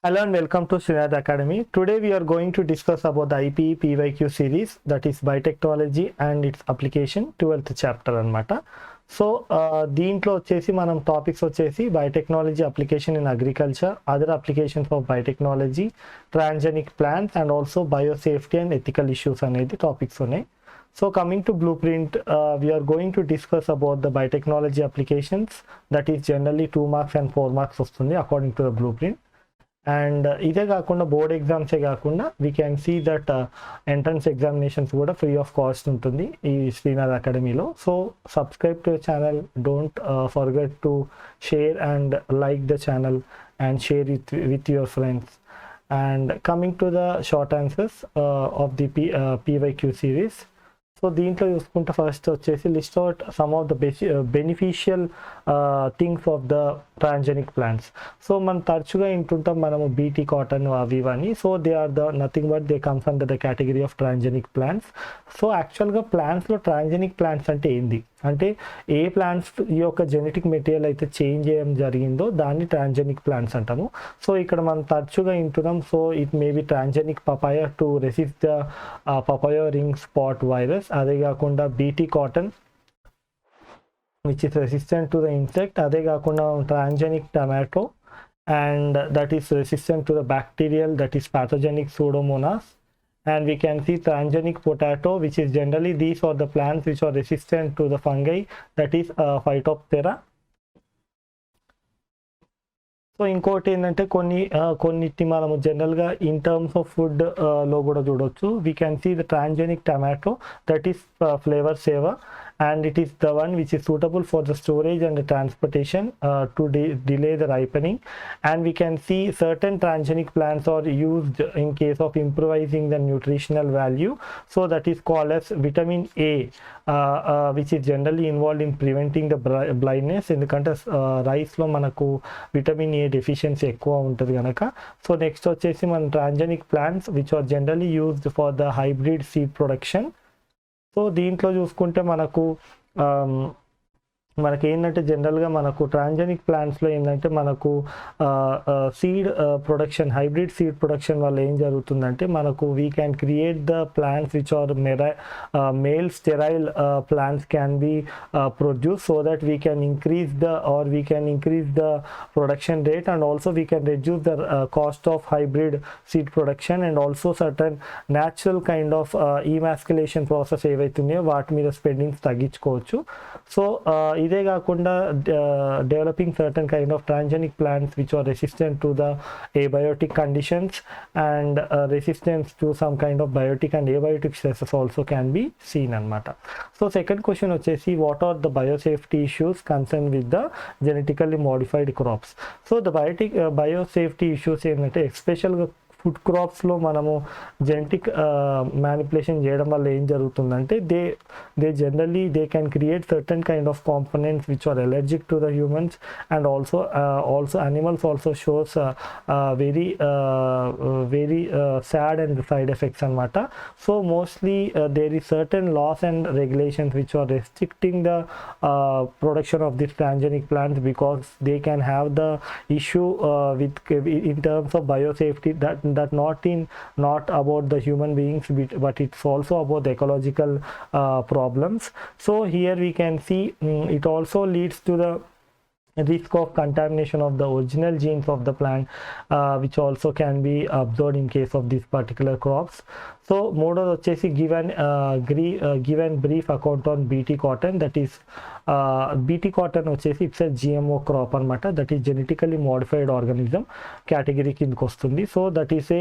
Hello and welcome to Srinath Academy. Today we are going to discuss about the IPE PYQ series, that is biotechnology and its application 12th chapter అన్నమాట. So దీంట్లో వచ్చేసి మనం topics వచ్చేసి biotechnology application in agriculture, other applications of biotechnology, transgenic plants and also biosafety and ethical issues అనేది topics ఉన్నాయి. So coming to blueprint, we are going to discuss about the biotechnology applications, that is generally 2 marks and 4 marks వస్తుంది according to the blueprint. And ఇదే కాకుండా board ఎగ్జామ్సే కాకుండా we can see that entrance examinations కూడా free of cost ఉంటుంది ఈ శ్రీనాథ్ అకాడమీలో. So subscribe to channel, don't forget to share and like the channel and share it with your friends. And coming to the short answers of the PYQ series. So దీంట్లో చూసుకుంటే first వచ్చేసి list out some of the beneficial things of the transgenic plants. So మనం తరచుగా వింటుంటాం మనము BT cotton అవి ఇవన్నీ. So they are the nothing but they comes under the category of transgenic plants. So యాక్చువల్గా ప్లాంట్స్లో ట్రాన్జెనిక్ ప్లాంట్స్ అంటే ఏంది అంటే ఏ ప్లాంట్స్ ఈ యొక్క జెనెటిక్ మెటీరియల్ అయితే చేంజ్ చేయడం జరిగిందో దాన్ని ట్రాన్జెనిక్ ప్లాంట్స్ అంటాము. సో ఇక్కడ మనం తరచుగా వింటున్నాం. So it may be transgenic papaya to resist the papaya ring spot virus, అదే కాకుండా BT cotton which is resistant to the insect, అదే కాకుండా transgenic tomato and that is resistant to the bacterial, that is pathogenic pseudomonas. And we can see transgenic potato, which is generally these are the plants which are resistant to the fungi, that is Phytophthora. So ఇంకోటి ఏంటంటే కొన్నిటి మనము జనరల్గా in terms of food లో కూడా చూడవచ్చు. We can see the transgenic tomato, that is flavour saver, and it is the one which is suitable for the storage and the transportation to delay the ripening. And we can see certain transgenic plants are used in case of improvising the nutritional value. So that is called as vitamin A, which is generally involved in preventing the blindness. ఎందుకంటే రైస్లో మనకు vitamin A deficiency ఎక్కువ ఉంటుంది కనుక. So next వచ్చేసి మన transgenic plants which are generally used for the hybrid seed production. So దీంట్లో చూసుకుంటే మనకి ఏంటంటే జనరల్గా మనకు ట్రాన్జెనిక్ ప్లాంట్స్లో ఏంటంటే మనకు seed production, hybrid seed production వల్ల ఏం జరుగుతుందంటే మనకు we can create the plants which are male sterile plants can be produce, so that we can increase the production rate and also we can reduce the cost of hybrid seed production and also certain natural kind of emasculation process ఏవైతున్నాయో వాటి మీద spendings తగ్గించుకోవచ్చు. So ఇదే కాకుండా developing certain kind of transgenic plants which are resistant to the abiotic conditions and resistance to some kind of biotic and abiotic stresses also can be seen అనమాట. So second question వచ్చేసి what are the biosafety issues concern with the genetically modified crops. So the biosafety issues ఏంటంటే ఎస్పెషల్గా food క్రాప్స్లో మనము genetic manipulation చేయడం వల్ల ఏం జరుగుతుందంటే they generally they can create certain kind of components which are allergic to the humans and also animals also shows very sad and side effects అనమాట. So mostly there is certain laws and regulations which are restricting the production of these transgenic plants because they can have the issue in terms of biosafety that not about the human beings but it's also about the ecological problems. So here we can see it also leads to the risk of contamination of the original genes of the plant, which also can be observed in case of these particular crops. So మూడోది వచ్చేసి given brief account on BT cotton, that is BT cotton వచ్చేసి it's a GMO crop అనమాట, that is genetically modified organism category కిందకి వస్తుంది. So that is a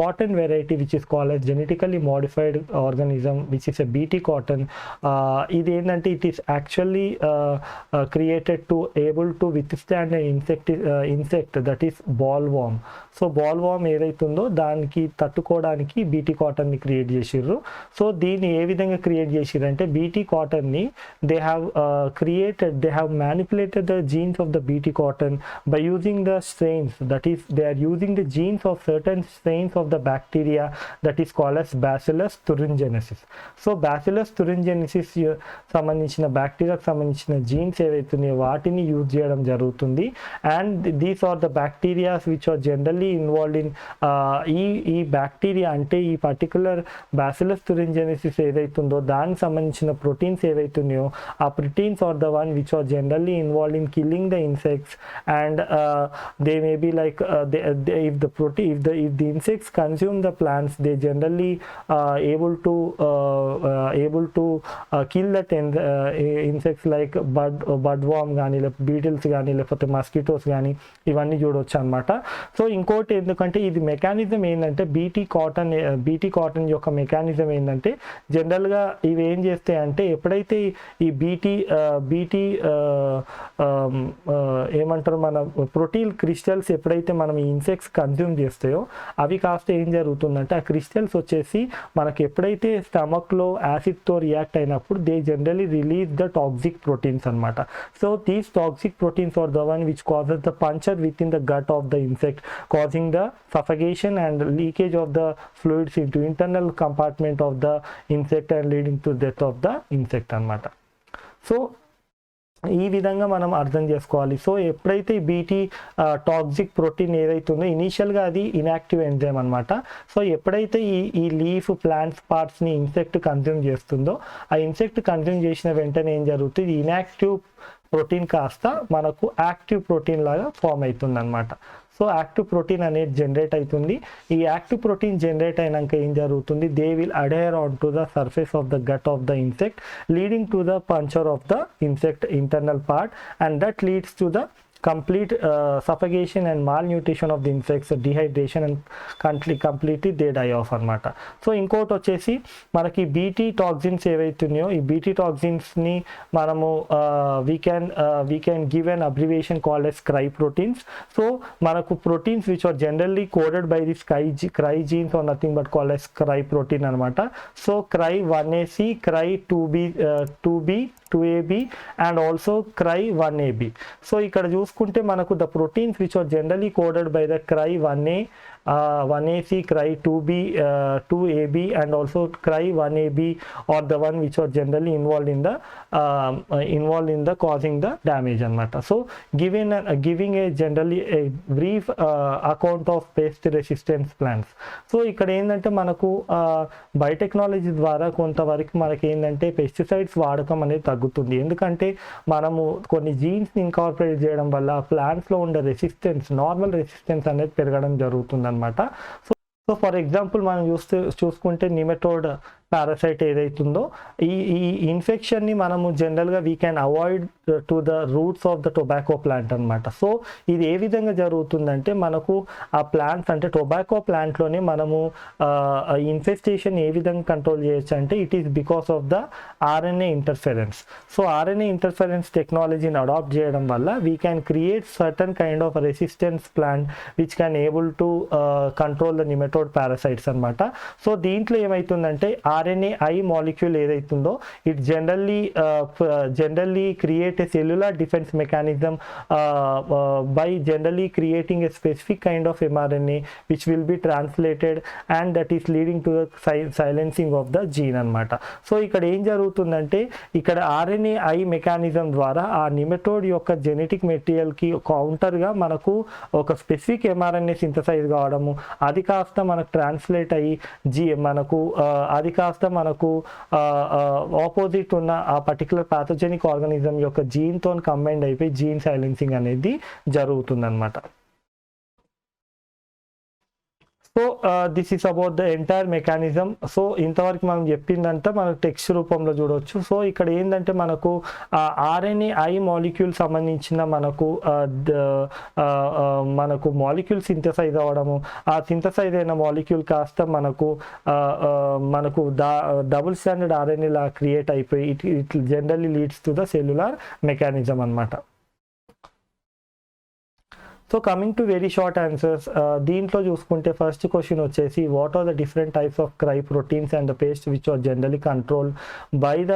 cotton variety which is called as genetically modified organism which is a BT cotton. ఇది ఏంటంటే it is actually created to able to withstand insect that is boll worm. So boll worm ఏదైతుందో దానికి తట్టుకోవడానికి BT కాటన్ని create చేసిర్రు. So దీన్ని ఏ విధంగా క్రియేట్ చేసిర్రు అంటే BT కాటన్ని they have they have manipulated the genes of the Bt cotton by using the strains, that is they are using the genes of certain strains of the bacteria that is called as Bacillus thuringiensis. So Bacillus thuringiensis సంబంధించిన బ్యాక్టీరియాకి సంబంధించిన jeans ఏవైతున్నాయో వాటిని use చేయడం జరుగుతుంది. And these are the bacterias which are generally involved in ఈ bacteria అంటే ఈ particular bacillus thuringiensis ఏదైతుందో దానికి సంబంధించిన ప్రోటీన్స్ ఏవైతున్నాయో ఆ proteins are the one which are generally involved in killing the insects and they may be like if the insects consume the plants, they generally able to kill that insects like budworm గానీ లేకపోతే beetles కానీ లేకపోతే mosquitoes కానీ ఇవన్నీ చూడవచ్చు అనమాట. So ఇంకోటి ఎందుకంటే ఇది మెకానిజం ఏంటంటే బీటీ కాటన్ యొక్క మెకానిజం ఏంటంటే జనరల్గా ఇవి ఏం చేస్తాయి అంటే ఎప్పుడైతే ఈ బీటీ ఏమంటారు మన ప్రోటీన్ క్రిస్టల్స్ ఎప్పుడైతే మనం ఈ ఇన్సెక్ట్స్ కన్జ్యూమ్ చేస్తాయో అవి కాస్త ఏం జరుగుతుందంటే ఆ క్రిస్టల్స్ వచ్చేసి మనకి ఎప్పుడైతే స్టమక్లో యాసిడ్తో రియాక్ట్ అయినప్పుడు they generally release the toxic proteins అనమాట. So these toxic proteins are the one which causes the puncture within the gut of the insect, causing the suffocation and leakage of the fluids into internal compartment of the insect and leading to death of the insect అనమాట. So ఈ విధంగా మనం అర్థం చేసుకోవాలి. So ఎప్పుడైతే BT toxic protein ఏదైతుందో ఇనీషియల్గా అది ఇన్యాక్టివ్ ఎంజైమ్ అనమాట. సో ఎప్పుడైతే ఈ లీఫ్ ప్లాంట్స్ పార్ట్స్ని ఇన్సెక్ట్ కన్జ్యూమ్ చేస్తుందో ఆ ఇన్సెక్ట్ కన్జ్యూమ్ చేసిన వెంటనే ఏం జరుగుతుంది, ఇన్యాక్టివ్ ప్రోటీన్ కాస్త మనకు యాక్టివ్ ప్రోటీన్ లాగా ఫామ్ అవుతుంది అనమాట. సో యాక్టివ్ ప్రోటీన్ అనేది జనరేట్ అవుతుంది. ఈ యాక్టివ్ ప్రోటీన్ జనరేట్ అయినాక ఏం జరుగుతుంది, they will adhere on to the surface of the gut of the insect leading to the puncture of the insect internal part and that leads to the complete suffocation and malnutrition of the insects, dehydration and completely they die off అనమాట. So ఇంకోటి వచ్చేసి మనకి BT toxins ఏవైతున్నాయో ఈ BT టాక్సిన్స్ని మనము we can give an abbreviation called as cry proteins. So మనకు proteins which are generally coded by this cry genes or nothing but called as cry protein అనమాట. So cry 1AC, cry 2B 2AB and also cry 1AB. సో ఇక్కడ చూసుకుంటే మనకు the proteins which are generally coded by the cry 1A 1AC, cry 2B 2AB and also cry 1AB are the one which are generally involved in the causing the damage అనమాట. So giving a generally a brief account of pest resistance plants. So ఇక్కడ ఏంటంటే మనకు biotechnology ద్వారా కొంతవరకు మనకి ఏంటంటే pesticides వాడకం అనేది తగ్గుతుంది. ఎందుకంటే మనము కొన్ని జీన్స్ని ఇన్కార్పొరేట్ చేయడం వల్ల ప్లాంట్స్లో ఉండే నార్మల్ రెసిస్టెన్స్ అనేది పెరగడం జరుగుతుంది అనమాట. సో ఫర్ ఎగ్జాంపుల్ మనం చూసుకుంటే నిమెటోడ్ పారాసైట్ ఏదైతుందో ఈ ఇన్ఫెక్షన్ని మనము జనరల్గా we can avoid to the roots of the tobacco plant అనమాట. సో ఇది ఏ విధంగా జరుగుతుందంటే మనకు ఆ ప్లాంట్స్ అంటే టొబాకో ప్లాంట్లోనే మనము ఇన్ఫెస్టేషన్ ఏ విధంగా కంట్రోల్ చేయొచ్చు అంటే it is because of the RNA interference. So RNA interference టెక్నాలజీని అడాప్ట్ చేయడం వల్ల we can create certain kind of resistance plant which can able to control the nematode parasites అనమాట. So దీంట్లో ఏమవుతుందంటే RNAi molecule ఏదైతుందో it generally create a cellular defense mechanism by generally creating a specific kind of mRNA which will be translated and that is leading to the silencing of the gene అనమాట. So ఇక్కడ ఏం జరుగుతుందంటే ఇక్కడ RNAi mechanism ద్వారా ఆ నిమెటోడ్ యొక్క genetic మెటీరియల్కి కౌంటర్గా మనకు ఒక స్పెసిఫిక్ mRNA సింథసైజ్ కావడము, అది కాస్త మనకు ట్రాన్స్లేట్ అయ్యి అది కాస్త మనకు ఆపోజిట్ ఉన్న ఆ పర్టికులర్ పాథోజెనిక్ ఆర్గానిజం యొక్క జీన్తో కంబైండ్ అయిపోయి జీన్ సైలెన్సింగ్ అనేది జరుగుతుందన్నమాట. So this is about the entire mechanism. So ఇంతవరకు మనం చెప్పిందంతా మనకు టెక్స్ట్ రూపంలో చూడవచ్చు. సో ఇక్కడ ఏంటంటే మనకు RNAi మాలిక్యూల్ సంబంధించిన మనకు మాలిక్యూల్ సింథసైజ్ అవ్వడము, ఆ సింథసైజ్ అయిన మాలిక్యూల్ కాస్త మనకు డబుల్ స్టాండర్డ్ RNA లా క్రియేట్ అయిపోయి it generally leads to the cellular mechanism అనమాట. So coming to very short answers, దీంట్లో చూసుకుంటే ఫస్ట్ క్వశ్చన్ వచ్చేసి what are the different types of cry proteins and the pest which are generally control by the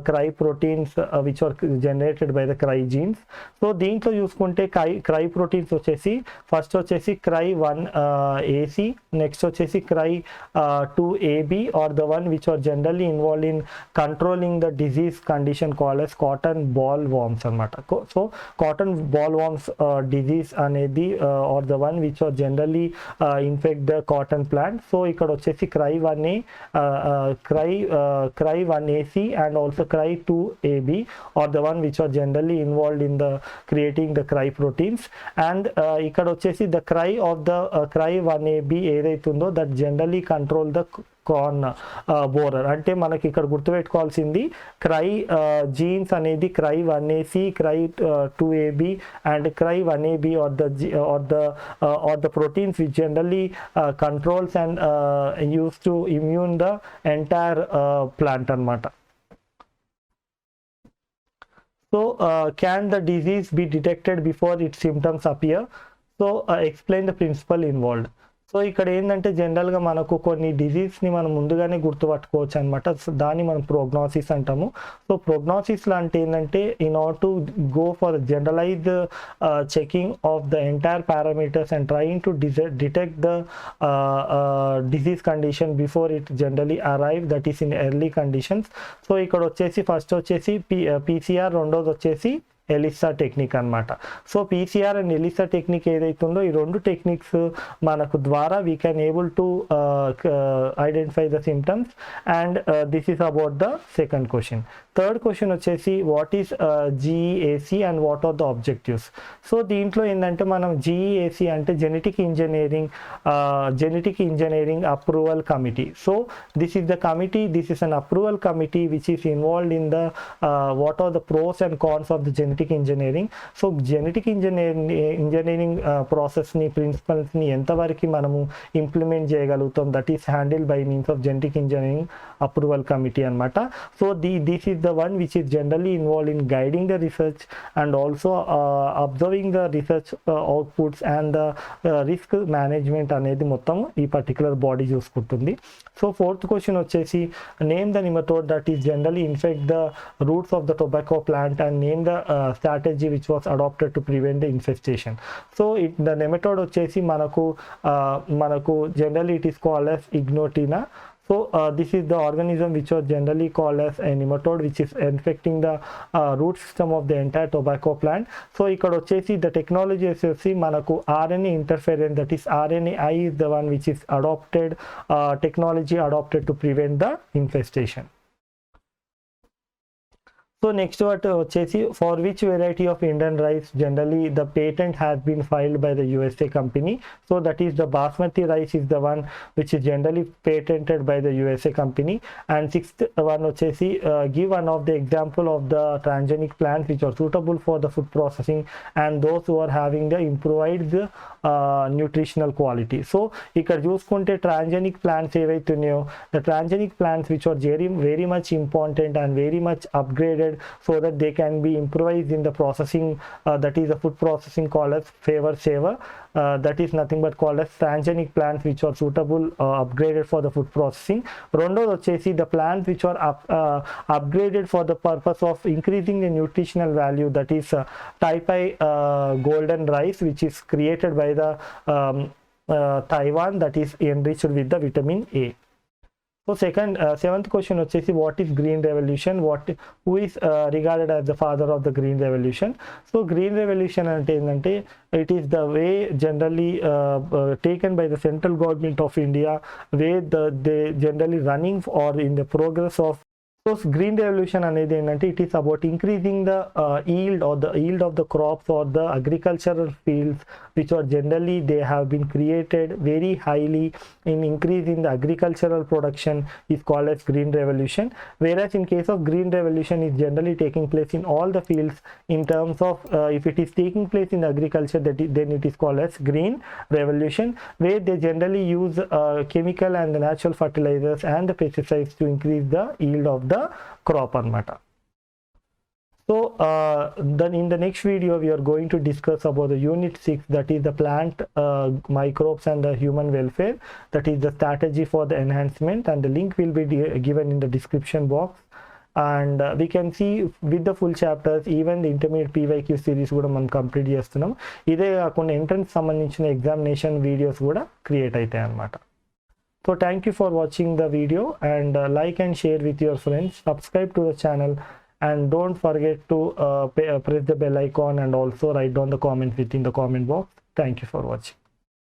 cry proteins which are generated by the cry genes. So దీంట్లో చూసుకుంటే cry proteins వచ్చేసి first వచ్చేసి cry 1AC, next వచ్చేసి cry 2AB are the one which are generally involve in controlling the disease condition called as cotton boll worms అనమాట. So cotton boll worms disease అనేది are the one which are generally infect the cotton plant. So ఇక్కడ వచ్చేసి cry 1A, cry 1AC and also cry 2AB are the one which are generally involved in the creating the cry proteins. And ఇక్కడ వచ్చేసి the cry of the cry 1AB ఏదైతుందో that generally control the corn borer. అంటే మనకి ఇక్కడ గుర్తుపెట్టుకోవాల్సింది cry genes అనేది cry 1AC, cry 2AB and cry 1AB are the proteins which generally controls and uses to immune the entire plant అనమాట. So can the disease be detected before its symptoms appear? So explain the principle involved. So ఇక్కడ ఏంటంటే జనరల్గా మనకు కొన్ని డిజీజ్ని మనం ముందుగానే గుర్తుపట్టుకోవచ్చు అనమాట. దాన్ని మనం ప్రోగ్నోసిస్ అంటాము. సో ప్రోగ్నోసిస్లో అంటే ఏంటంటే in order to go for generalize చెకింగ్ of the entire parameters and trying to detect the disease condition before it generally arrive, that is in early conditions. So ఇక్కడ వచ్చేసి ఫస్ట్ వచ్చేసి PCR, రెండోది వచ్చేసి ఎలిసా టెక్నిక్ అనమాట. So PCR and ELISA technique ఏదైతుందో ఈ రెండు టెక్నిక్స్ మనకు ద్వారా we can able to identify the symptoms. And this is about the second question. Third question వచ్చేసి what is GEAC and what are the objectives. So దీంట్లో ఏంటంటే మనం GEAC అంటే genetic engineering approval committee. So this is the committee, this is an approval committee which is involved in the what are the pros and cons of the genetic engineering. So genetic engineering ప్రాసెస్ని, ప్రిన్సిపల్స్ని ఎంతవరకు మనము implement చేయగలుగుతాం, that is handle by means of genetic engineering approval committee అనమాట. So this is the one which is generally involved in guiding the research and also observing the research outputs and the risk management అనేది మొత్తం ఈ particular body చూసుకుంటుంది. So fourth question వచ్చేసి name the nematode that is generally infect the roots of the tobacco plant and name the strategy which was adopted to prevent the infestation. So the nematode వచ్చేసి మనకు generally it is called as Ignotina. So this is the organism which was generally called as a nematode which is infecting the root system of the entire tobacco plant. So ఇక్కడ వచ్చేసి the technology వచ్చేసి మనకు RNA interference, that is RNAi is the one which is adopted, technology adopted to prevent the infestation. So next what వచ్చేసి for which variety of Indian rice generally the patent has been filed by the USA company. So that is the basmati rice is the one which is generally patented by the USA company. And sixth one వచ్చేసి give one of the example of the transgenic plants which are suitable for the food processing and those who are having the improved nutritional quality. So ఇక్కడ చూసుకుంటే transgenic plants ఏవైతున్నాయో, the transgenic plants which are very much important and very much upgraded so that they can be improvised in the processing, that is the food processing called as favor saver. That is nothing but called as transgenic plants which are suitable, upgraded for the food processing. రెండోది వచ్చేసి the plants which are upgraded for the purpose of increasing the nutritional value, that is type I golden rice which is created by the Taiwan, that is enriched with the vitamin A. So seventh question వచ్చేసి what is green revolution, who is regarded as the father of the green revolution. So green revolution అంటే ఏంటంటే it is the way generally taken by the central government of India, where they generally running or in the progress of. So green revolution అనేది ఏంటంటే it is about increasing the yield of the crops or the agricultural fields which are generally they have been created very highly in increasing the agricultural production is called as green revolution. Whereas in case of green revolution is generally taking place in all the fields in terms of if it is taking place in agriculture, then it is called as green revolution, where they generally use chemical and the natural fertilizers and the pesticides to increase the yield of the crop అనమాట. So then in the next video we are going to discuss about the unit 6, that is the plant microbes and the human welfare, that is the strategy for the enhancement, and the link will be given in the description box. And we can see with the full chapters, even the intermediate PYQ series కూడా మనం complete చేస్తున్నాం. ఇదే కాకుండా entrance సంబంధించిన examination videos కూడా create అవుతాయి అన్నమాట. So thank you for watching the video, and like and share with your friends, subscribe to the channel, and don't forget to press the bell icon, and also write down the comments within the comment box. Thank you for watching.